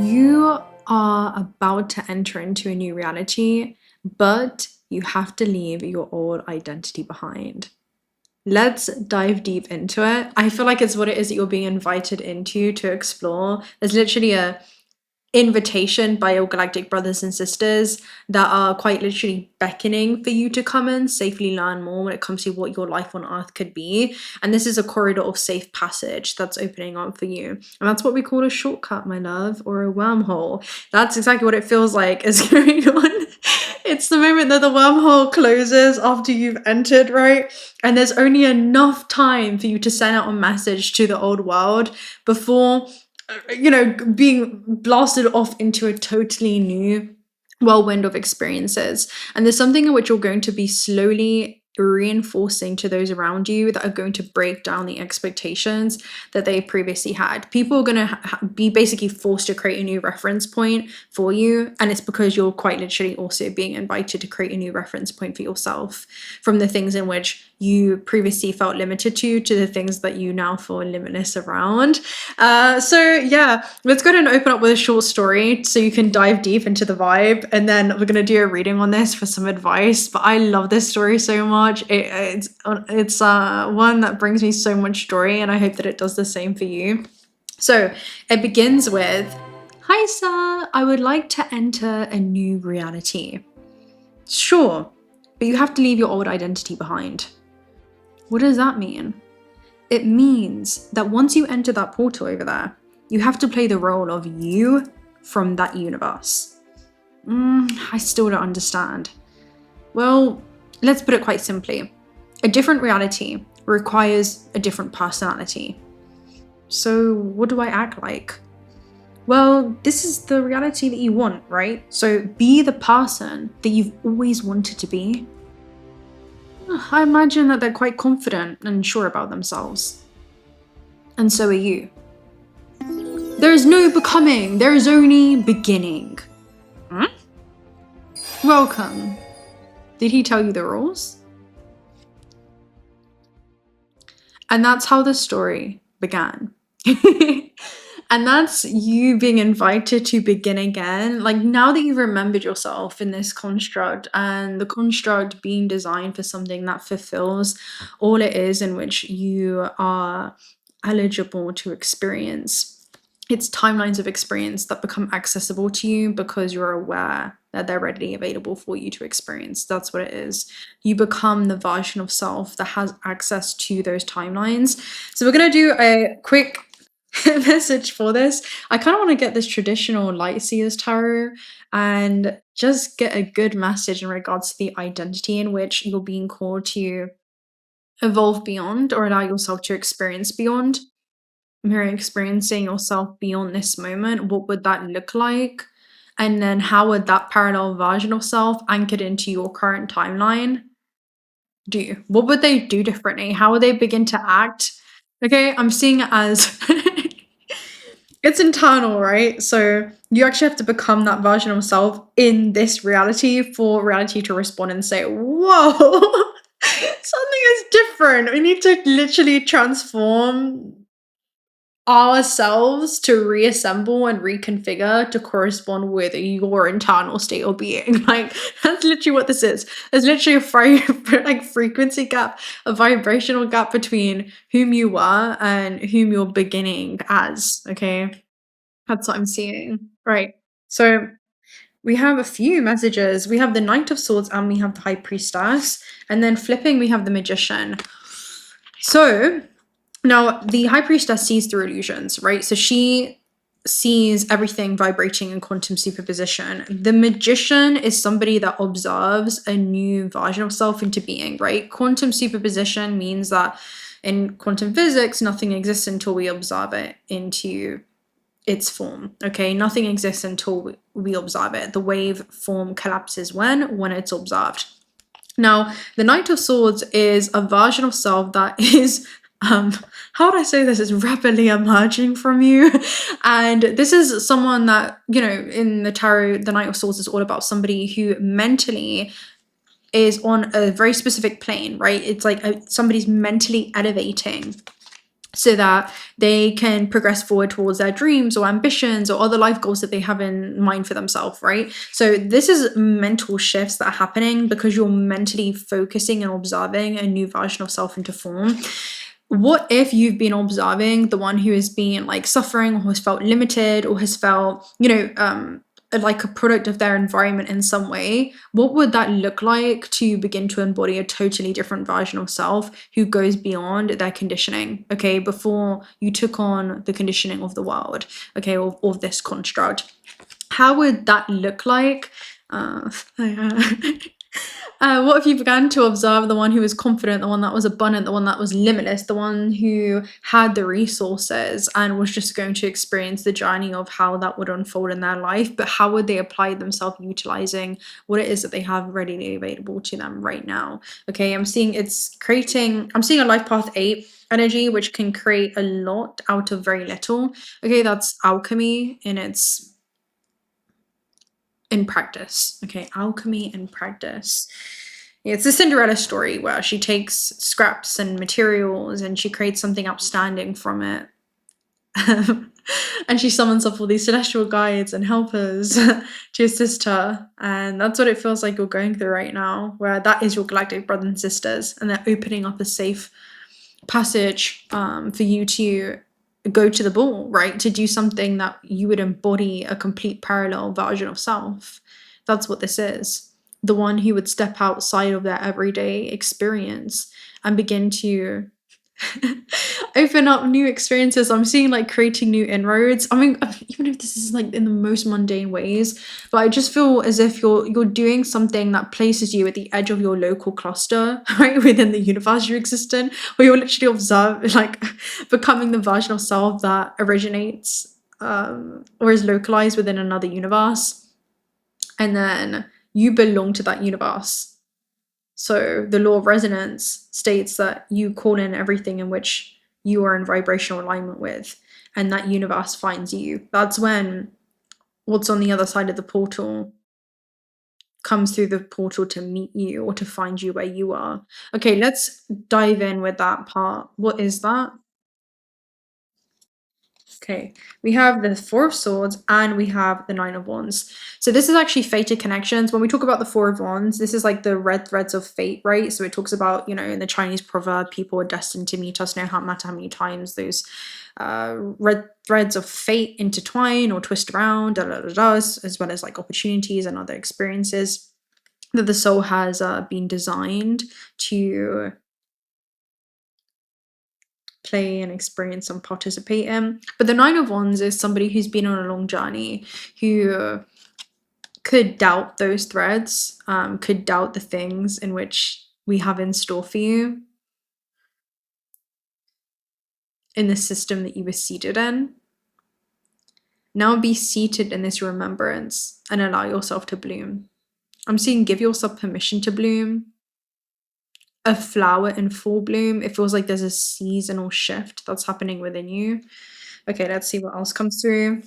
You are about to enter into a new reality, but you have to leave your old identity behind. Let's dive deep into it. I feel like it's what it is that you're being invited into to explore. There's literally a invitation by your galactic brothers and sisters that are quite literally beckoning for you to come and safely learn more when it comes to what your life on earth could be. And this is a corridor of safe passage that's opening up for you. And that's what we call a shortcut, my love, or a wormhole. That's exactly what it feels like is going on. It's the moment that the wormhole closes after you've entered, right? And there's only enough time for you to send out a message to the old world before being blasted off into a totally new whirlwind of experiences. And there's something in which you're going to be slowly reinforcing to those around you that are going to break down the expectations that they previously had. People are going to be basically forced to create a new reference point for you, and it's because you're quite literally also being invited to create a new reference point for yourself from the things in which you previously felt limited to the things that you now feel limitless around. So yeah, let's go ahead and open up with a short story so you can dive deep into the vibe, and then we're going to do a reading on this for some advice. But I love this story so much. It's one that brings me so much joy, and I hope that it does the same for you. So it begins with, "Hi sir, I would like to enter a new reality." "Sure, but you have to leave your old identity behind." "What does that mean?" "It means that once you enter that portal over there, you have to play the role of you from that universe." I still don't understand." "Well, let's put it quite simply. A different reality requires a different personality." "So what do I act like?" "Well, this is the reality that you want, right? So be the person that you've always wanted to be." I imagine that they're quite confident and sure about themselves. And so are you. There is no becoming, there is only beginning. Welcome. Did he tell you the rules? And that's how the story began. And that's you being invited to begin again. Like, now that you've remembered yourself in this construct, and the construct being designed for something that fulfills all it is in which you are eligible to experience. It's timelines of experience that become accessible to you because you're aware that they're readily available for you to experience. That's what it is. You become the version of self that has access to those timelines. So we're going to do a quick message for this. I kind of want to get this traditional light seers tarot and just get a good message in regards to the identity in which you're being called to evolve beyond, or allow yourself to experience beyond. You're experiencing yourself beyond this moment. What would that look like? And then how would that parallel version of self anchored into your current timeline do? What would they do differently? How would they begin to act? Okay, I'm seeing it as it's internal, right? So you actually have to become that version of self in this reality for reality to respond and say, whoa, something is different. We need to literally transform ourselves to reassemble and reconfigure to correspond with your internal state of being. Like, that's literally what this is. There's literally a frequency gap, a vibrational gap between whom you were and whom you're beginning as. Okay, that's what I'm seeing. Right, so we have a few messages. We have the Knight of Swords and we have the High Priestess, and then flipping we have the Magician. So now, the High Priestess sees through illusions, right? So she sees everything vibrating in quantum superposition. The Magician is somebody that observes a new version of self into being, right? Quantum superposition means that in quantum physics, nothing exists until we observe it into its form, okay? Nothing exists until we observe it. The wave form collapses when it's observed. Now, the Knight of Swords is a version of self that is how would I say this, is rapidly emerging from you. And this is someone that, in the tarot, the Knight of Swords is all about somebody who mentally is on a very specific plane, right? It's like somebody's mentally elevating so that they can progress forward towards their dreams or ambitions or other life goals that they have in mind for themselves, right? So this is mental shifts that are happening because you're mentally focusing and observing a new version of self into form. What if you've been observing the one who has been like suffering or has felt limited or has felt, like a product of their environment in some way? What would that look like to begin to embody a totally different version of self who goes beyond their conditioning, okay, before you took on the conditioning of the world, okay, of this construct? How would that look like? What if you began to observe the one who was confident, the one that was abundant, the one that was limitless, the one who had the resources and was just going to experience the journey of how that would unfold in their life, but how would they apply themselves utilizing what it is that they have readily available to them right now? Okay, I'm seeing a life path 8 energy, which can create a lot out of very little. Okay, that's alchemy in practice. Okay, alchemy in practice. It's a Cinderella story where she takes scraps and materials and she creates something outstanding from it. And she summons up all these celestial guides and helpers to assist her. And that's what it feels like you're going through right now, where that is your galactic brothers and sisters, and they're opening up a safe passage for you to go to the ball, right? To do something that you would embody a complete parallel version of self. That's what this is. The one who would step outside of their everyday experience and begin to open up new experiences. I'm seeing like creating new inroads. I mean, even if this is like in the most mundane ways, but I just feel as if you're doing something that places you at the edge of your local cluster, right, within the universe you exist in, where you're literally becoming the version of self that originates or is localized within another universe, and then you belong to that universe. So the law of resonance states that you call in everything in which you are in vibrational alignment with, and that universe finds you. That's when what's on the other side of the portal comes through the portal to meet you or to find you where you are. Okay, let's dive in with that part. What is that? Okay, we have the Four of Swords and we have the Nine of Wands. So this is actually fated connections. When we talk about the Four of Wands, this is like the red threads of fate, right? So it talks about, in the Chinese proverb, people are destined to meet us no matter how many times those red threads of fate intertwine or twist around, as well as like opportunities and other experiences that the soul has been designed to play and experience and participate in. But the Nine of Wands is somebody who's been on a long journey, who could doubt those threads, could doubt the things in which we have in store for you in the system that you were seated in. Now be seated in this remembrance and allow yourself to bloom. I'm seeing give yourself permission to bloom. A flower in full bloom. It feels like there's a seasonal shift that's happening within you. Okay, let's see what else comes through.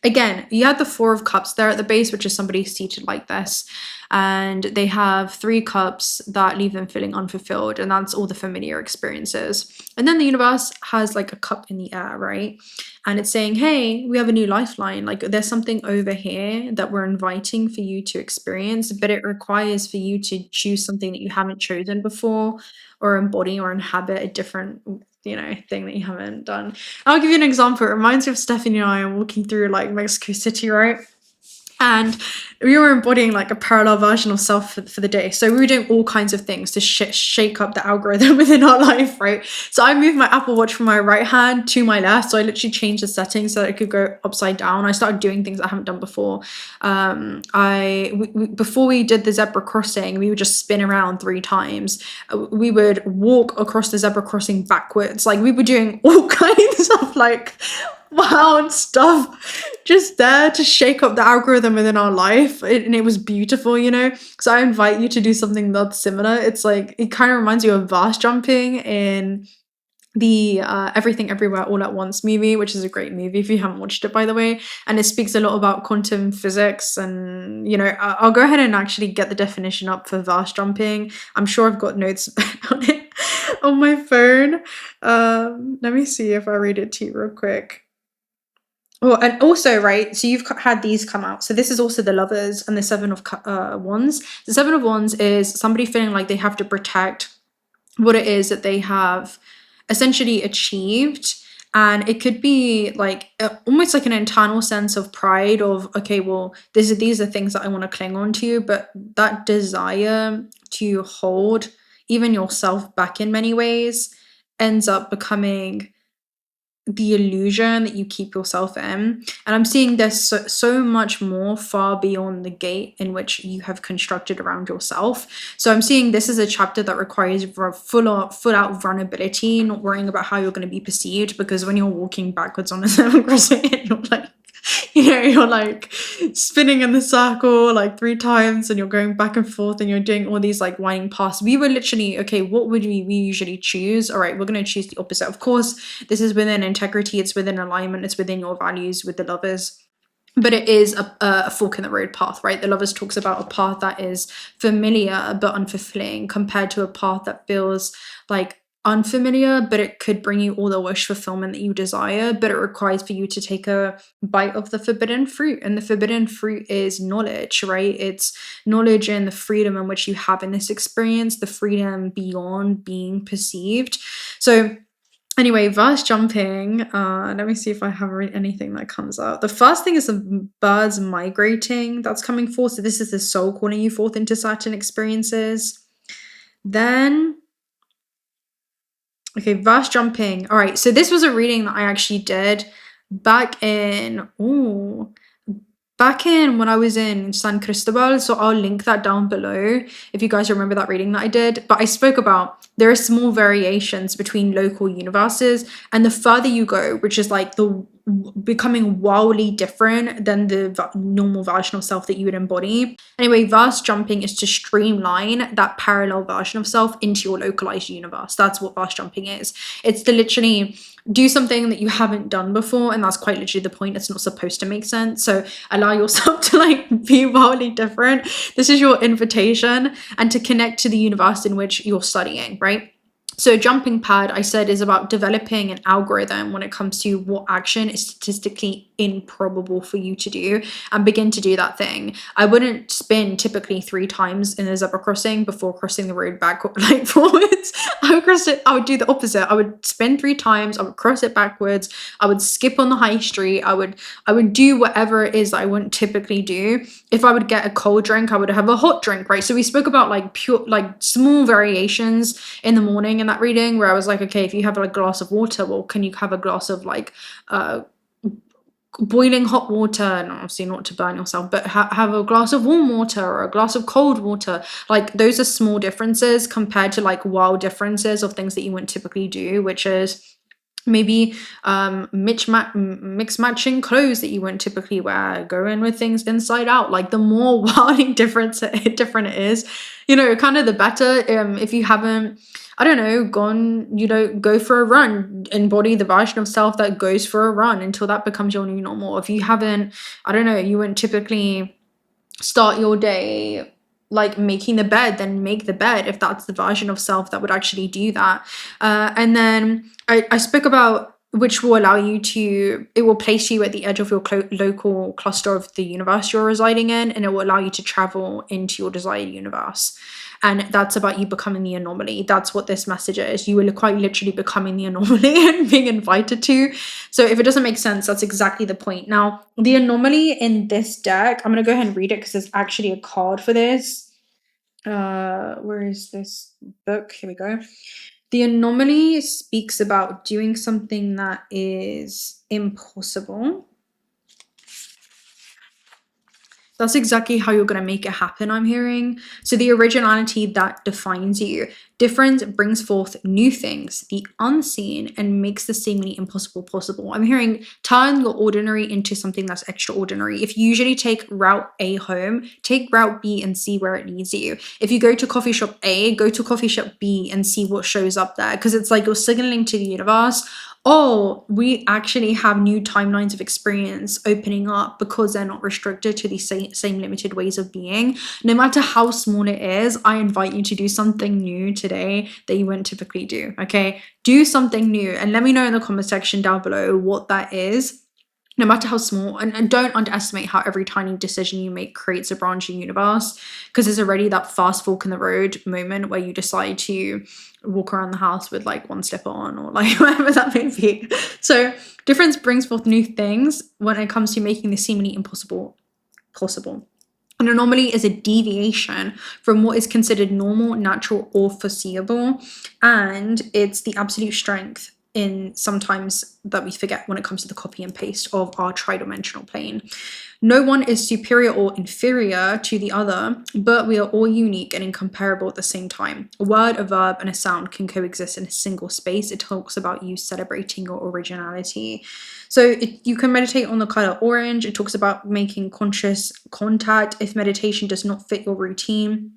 Again, you had the Four of Cups there at the base, which is somebody seated like this. And they have 3 cups that leave them feeling unfulfilled. And that's all the familiar experiences. And then the universe has like a cup in the air, right? And it's saying, hey, we have a new lifeline. Like there's something over here that we're inviting for you to experience, but it requires for you to choose something that you haven't chosen before, or embody or inhabit a different thing that you haven't done. I'll give you an example. It reminds me of Stephanie and I walking through like Mexico City, right? And we were embodying like a parallel version of self for the day. So we were doing all kinds of things to shake up the algorithm within our life, right? So I moved my Apple Watch from my right hand to my left. So I literally changed the settings so that it could go upside down. I started doing things I haven't done before. Before we did the zebra crossing, we would just spin around 3 times. We would walk across the zebra crossing backwards. Like we were doing all kinds of like wild stuff just there to shake up the algorithm within our life, and it was beautiful, so I invite you to do something that's similar. It's like it kind of reminds you of vast jumping in the Everything Everywhere All at Once movie, which is a great movie if you haven't watched it, by the way, and it speaks a lot about quantum physics. And I'll go ahead and actually get the definition up for vast jumping. I'm sure I've got notes on it on my phone. Let me see if I read it to you real quick. Oh, and also, right, so you've had these come out. So this is also the Lovers and the Seven of Wands. The Seven of Wands is somebody feeling like they have to protect what it is that they have essentially achieved. And it could be like almost like an internal sense of pride of, okay, well, these are things that I want to cling on to, but that desire to hold even yourself back in many ways ends up becoming the illusion that you keep yourself in. And I'm seeing there's so much more far beyond the gate in which you have constructed around yourself. So I'm seeing this is a chapter that requires full out vulnerability, not worrying about how you're going to be perceived, because when you're walking backwards on a seven crossing, you're like, you're like spinning in the circle like 3 times and you're going back and forth and you're doing all these like winding paths. We were literally, okay, what would we usually choose? All right, we're going to choose the opposite. Of course, this is within integrity, it's within alignment, it's within your values with the Lovers. But it is a fork in the road path, right? The Lovers talks about a path that is familiar but unfulfilling compared to a path that feels like unfamiliar, but it could bring you all the wish fulfillment that you desire, but it requires for you to take a bite of the forbidden fruit. And the forbidden fruit is knowledge, right? It's knowledge and the freedom in which you have in this experience, the freedom beyond being perceived. So anyway, verse jumping. Let me see if I have anything that comes out. The first thing is the birds migrating that's coming forth. So this is the soul calling you forth into certain experiences. Then, okay, verse jumping. All right, so this was a reading that I actually did back in when I was in San Cristobal. So I'll link that down below if you guys remember that reading that I did. But I spoke about there are small variations between local universes, and the further you go, which is like the becoming wildly different than the normal version of self that you would embody. Anyway, verse jumping is to streamline that parallel version of self into your localized universe. That's what verse jumping is. It's to literally do something that you haven't done before, and that's quite literally the point. It's not supposed to make sense. So allow yourself to like be wildly different. This is your invitation, and to connect to the universe in which you're studying, right? So jumping pad, I said, is about developing an algorithm when it comes to what action is statistically improbable for you to do, and begin to do that thing. I wouldn't spin typically 3 times in a zebra crossing before crossing the road back like forwards. I would do the opposite. I would spin 3 times, I would cross it backwards, I would skip on the high street, I would do whatever it is that I wouldn't typically do. If I would get a cold drink, I would have a hot drink, right? So we spoke about like pure, like small variations in the morning in that reading, where I was like, okay, if you have like a glass of water, well, can you have a glass of like boiling hot water? And obviously not to burn yourself, but have a glass of warm water or a glass of cold water. Like those are small differences compared to like wild differences of things that you wouldn't typically do, which is maybe mix matching clothes that you wouldn't typically wear, go in with things inside out. Like the more wildly different it is, kind of the better. If you haven't, I don't know, go for a run, embody the version of self that goes for a run until that becomes your new normal. If you haven't, I don't know, you wouldn't typically start your day like making the bed, then make the bed if that's the version of self that would actually do that. And then I spoke about which will allow you to, it will place you at the edge of your local cluster of the universe you're residing in, and it will allow you to travel into your desired universe. And that's about you becoming the anomaly. That's what this message is. You will quite literally becoming the anomaly and being invited to. So if it doesn't make sense, that's exactly the point. Now, the anomaly in this deck, I'm going to go ahead and read it because there's actually a card for this. Where is this book? Here we go. The anomaly speaks about doing something that is impossible. That's exactly how you're going to make it happen, I'm hearing. So the originality that defines you. Difference brings forth new things, the unseen, and makes the seemingly impossible possible. I'm hearing turn your ordinary into something that's extraordinary. If you usually take route A home, take route B and see where it leads you. If you go to coffee shop A, go to coffee shop B and see what shows up there. Because it's like you're signaling to the universe, oh, we actually have new timelines of experience opening up because they're not restricted to these same limited ways of being. No matter how small it is, I invite you to do something new today that you wouldn't typically do, okay? Do something new and let me know in the comment section down below what that is. No matter how small, and don't underestimate how every tiny decision you make creates a branching universe, because there's already that fast fork in the road moment where you decide to walk around the house with like one slipper on or like whatever that may be. So difference brings forth new things when it comes to making the seemingly impossible possible. An anomaly is a deviation from what is considered normal, natural, or foreseeable, and it's the absolute strength in sometimes that we forget when it comes to the copy and paste of our tridimensional plane. No one is superior or inferior to the other, but we are all unique and incomparable at the same time. A word, a verb, and a sound can coexist in a single space. It talks about you celebrating your originality. So you can meditate on the color orange. It talks about making conscious contact if meditation does not fit your routine.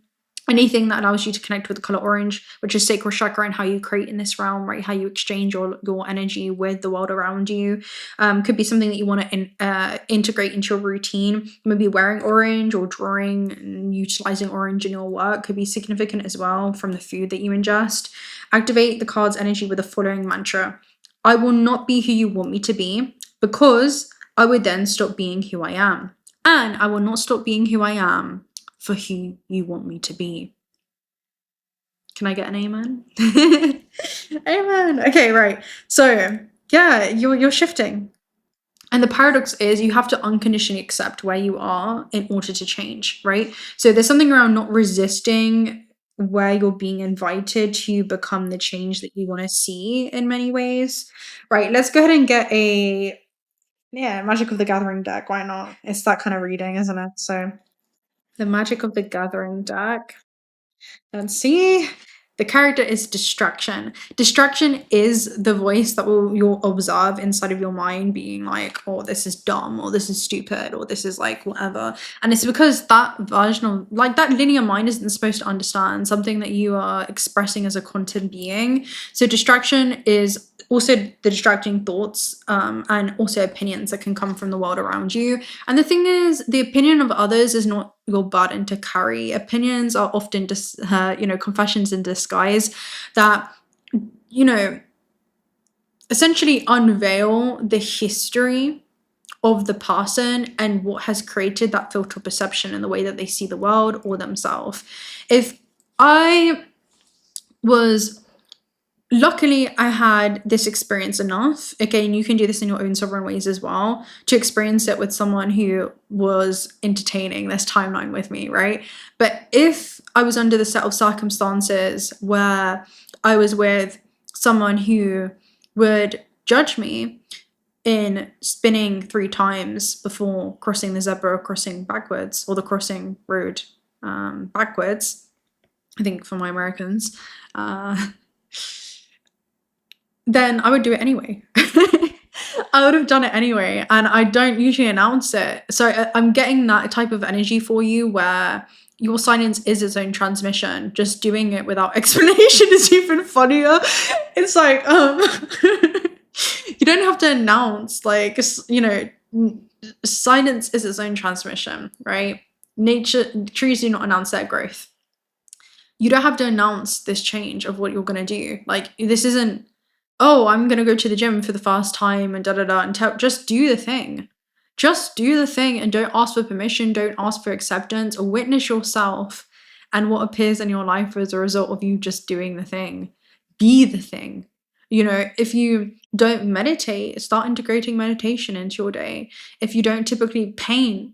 Anything that allows you to connect with the color orange, which is sacral chakra and how you create in this realm, right? How you exchange your energy with the world around you. Could be something that you want to integrate into your routine. Maybe wearing orange or drawing and utilizing orange in your work could be significant as well from the food that you ingest. Activate the card's energy with the following mantra. I will not be who you want me to be because I would then stop being who I am. And I will not stop being who I am for who you want me to be. Can I get an amen? Amen. Okay, right. So yeah, you're shifting. And the paradox is you have to unconditionally accept where you are in order to change, right? So there's something around not resisting where you're being invited to become the change that you want to see in many ways. Right, let's go ahead and get a Magic of the Gathering deck. Why not? It's that kind of reading, isn't it? So the Magic of the Gathering deck. Let's see. The character is distraction. Distraction is the voice that you'll observe inside of your mind being like, oh, this is dumb, or this is stupid, or this is like whatever. And it's because that version of like that linear mind isn't supposed to understand something that you are expressing as a content being. So distraction is also the distracting thoughts and also opinions that can come from the world around you. And the thing is, the opinion of others is not your burden to carry. Opinions are often just, confessions in disguise that, essentially unveil the history of the person and what has created that filter perception in the way that they see the world or themselves. If I was luckily, I had this experience enough. Again, you can do this in your own sovereign ways as well, to experience it with someone who was entertaining this timeline with me, right? But if I was under the set of circumstances where I was with someone who would judge me in spinning 3 times before crossing the zebra crossing backwards, or the crossing road backwards, I think for my Americans, then I would do it anyway. I would have done it anyway, and I don't usually announce it. So I'm getting that type of energy for you where your silence is its own transmission. Just doing it without explanation is even funnier. It's like, you don't have to announce, like, silence is its own transmission, right? Trees do not announce their growth. You don't have to announce this change of what you're going to do. Like, this isn't, oh, I'm going to go to the gym for the first time and and just do the thing. Just do the thing and don't ask for permission. Don't ask for acceptance, or witness yourself and what appears in your life as a result of you just doing the thing. Be the thing. If you don't meditate, start integrating meditation into your day. If you don't typically paint.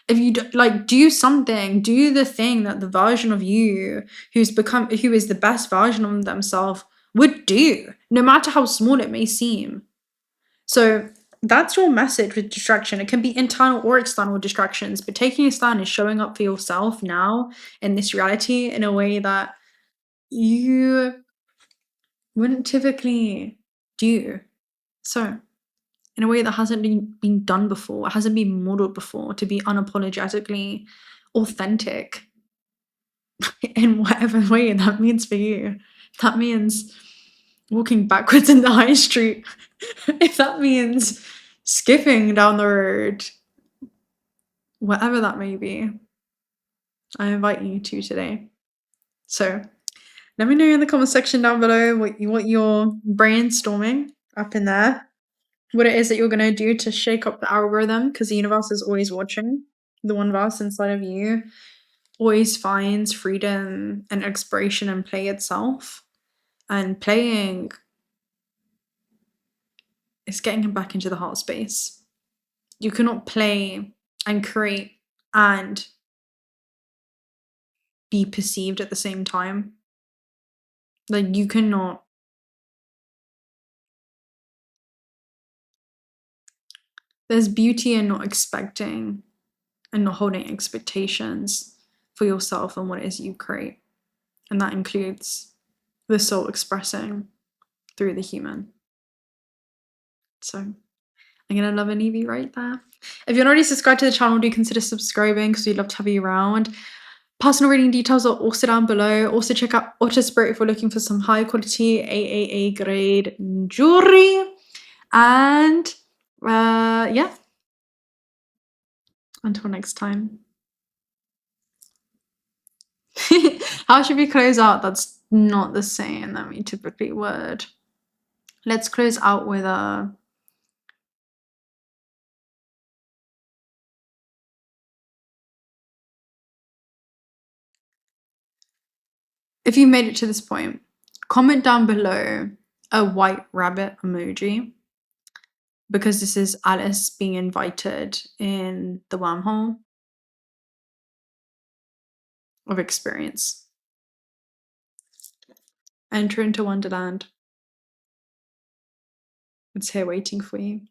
If you do something, do the thing that the version of you who is the best version of themselves would do, no matter how small it may seem. So that's your message with distraction. It can be internal or external distractions, but taking a stand is showing up for yourself now in this reality in a way that you wouldn't typically do. So in a way that hasn't been done before, it hasn't been modeled before, to be unapologetically authentic in whatever way that means for you. That means walking backwards in the high street. If that means skipping down the road, whatever that may be, I invite you to today. So let me know in the comment section down below what you're brainstorming up in there, what it is that you're going to do to shake up the algorithm, because the universe is always watching. The one verse inside of you always finds freedom and exploration and play itself. And playing is getting him back into the heart space. You cannot play and create and be perceived at the same time. Like, you cannot. There's beauty in not expecting and not holding expectations for yourself and what it is you create. And that includes the soul expressing through the human. So I'm gonna love an Evie right there. If you're not already subscribed to the channel, do consider subscribing because we'd love to have you around. Personal reading details are also down below. Also check out Otter Spirit if you're looking for some high quality AAA grade jewelry. And yeah, until next time. How should we close out? That's not the same that we typically would. Let's close out with a if you made it to this point, comment down below a white rabbit emoji, because this is Alice being invited in the wormhole of experience. Enter into Wonderland. It's here waiting for you.